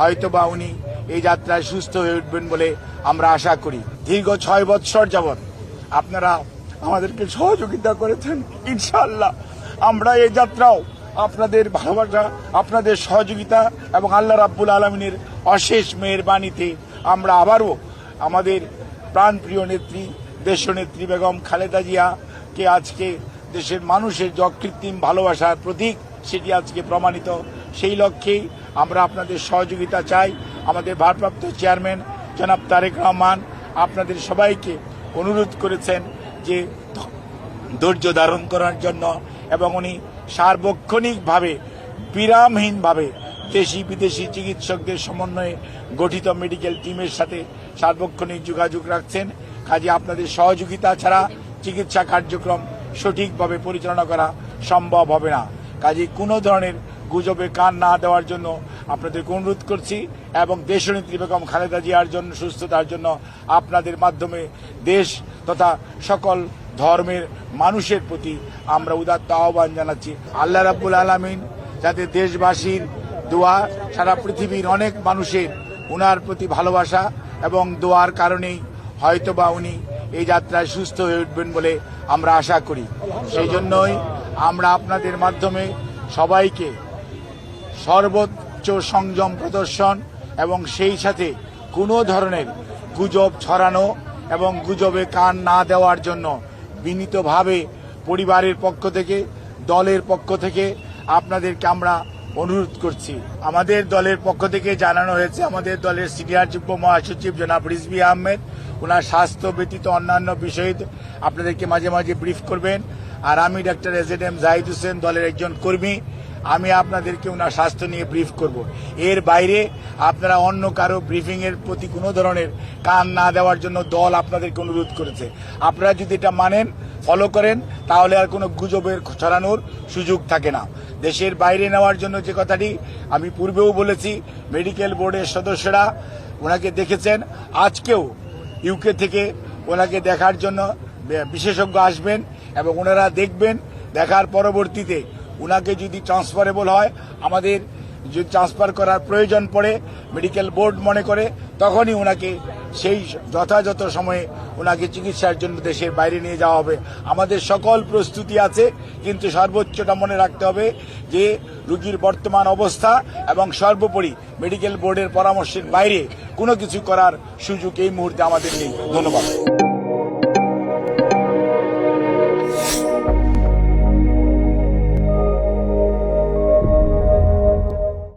হয়তোবা উনি এই যাত্রায় সুস্থ হয়ে উঠবেন বলে আমরা আশা করি। দীর্ঘ 6 বৎসর যাবৎ আপনারা আমাদেরকে সহযোগিতা করেছেন। ইনশাআল্লাহ আমরা এই যাত্রাও আপনাদের ভালোবাসা, আপনাদের সহযোগিতা এবং আল্লাহ রাব্বুল আলামিনের অশেষ মেহেরবানিতে আমরা আবারও আমাদের প্রাণপ্রিয় নেত্রী দেশনেত্রী বেগম খালেদা জিয়াকে আজকে দেশের মানুষের যে অকৃত্রিম ভালোবাসার প্রতীক সেটি আজকে প্রমাণিত। সেই লক্ষ্যেই আমরা আপনাদের সহযোগিতা চাই। আমাদের ভারপ্রাপ্ত চেয়ারম্যান জনাব তারেক রহমান আপনাদের সবাইকে অনুরোধ করেছেন যে ধৈর্য ধারণ করার জন্য, এবং উনি সার্বক্ষণিকভাবে বিরামহীনভাবে দেশি বিদেশি চিকিৎসকদের সমন্বয়ে গঠিত মেডিকেল টিমের সাথে সার্বক্ষণিক যোগাযোগ রাখছেন। কাজে আপনাদের সহযোগিতা ছাড়া চিকিৎসা কার্যক্রম সঠিকভাবে পরিচালনা করা সম্ভব হবে না। কাজে কোনো ধরনের গুজবে কান না দেওয়ার জন্য আপনাদেরকে অনুরোধ করছি, এবং দেশনেত্রী বেগম খালেদা জিয়ার জন্য সুস্থতার জন্য আপনাদের মাধ্যমে দেশ তথা সকল ধর্মের মানুষের প্রতি আমরা উদাত্ত আহ্বান জানাচ্ছি। আল্লাহ রাব্বুল আলামিন যাতে দেশবাসীর দোয়া, সারা পৃথিবীর অনেক মানুষের উনার প্রতি ভালোবাসা এবং দোয়ার কারণেই হয়তোবা উনি এই যাত্রায় সুস্থ হয়ে উঠবেন বলে আমরা আশা করি। সেই জন্যই আমরা আপনাদের মাধ্যমে সবাইকে সর্বোচ্চ সংযম প্রদর্শন এবং সেই সাথে কোনো ধরনের গুজব ছড়ানো এবং গুজবে কান না দেওয়ার জন্য বিনীতভাবে পরিবারের পক্ষ থেকে, দলের পক্ষ থেকে আপনাদেরকে আমরা অনুরোধ করছি। আমাদের দলের পক্ষ থেকে জানানো হয়েছে, আমাদের দলের সিনিয়র যুগ্ম মহাসচিব জনাব রিজভী আহমেদ ওনার স্বাস্থ্য ব্যতীত অন্যান্য বিষয়ে আপনাদেরকে মাঝে মাঝে ব্রিফ করবেন। আর আমি ডাক্তার এজেডএম জাহিদ হোসেন, দলের একজন কর্মী, আমি আপনাদেরকে ওনার স্বাস্থ্য নিয়ে ব্রিফ করব। এর বাইরে আপনারা অন্য কারো ব্রিফিং এর প্রতি কোনো ধরনের কান না দেওয়ার জন্য দল আপনাদেরকে অনুরোধ করেছে। আপনারা যদি এটা মানেন, ফলো করেন, তাহলে আর কোনো গুজবের ছড়ানোর সুযোগ থাকে না। দেশের বাইরে নেওয়ার জন্য যে কথাটি আমি পূর্বেও বলেছি, মেডিকেল বোর্ডের সদস্যরা ওনাকে দেখেছেন। আজকেও ইউকে থেকে ওনাকে দেখার জন্য বিশেষজ্ঞ আসবেন এবং ওনারা দেখবেন। দেখার পরবর্তীতে উনাকে যদি ট্রান্সফারেবল হয়, আমাদের যদি ট্রান্সফার করার প্রয়োজন পড়ে মেডিকেল বোর্ড মনে করে, তখনই ওনাকে সেই যথাযথ সময়ে ওনাকে চিকিৎসার জন্য দেশের বাইরে নিয়ে যাওয়া হবে। আমাদের সকল প্রস্তুতি আছে, কিন্তু সর্বোচ্চটা মনে রাখতে হবে যে রোগীর বর্তমান অবস্থা এবং সর্বোপরি মেডিকেল বোর্ডের পরামর্শের বাইরে কোনো কিছু করার সুযোগ এই মুহূর্তে আমাদের নেই। ধন্যবাদ।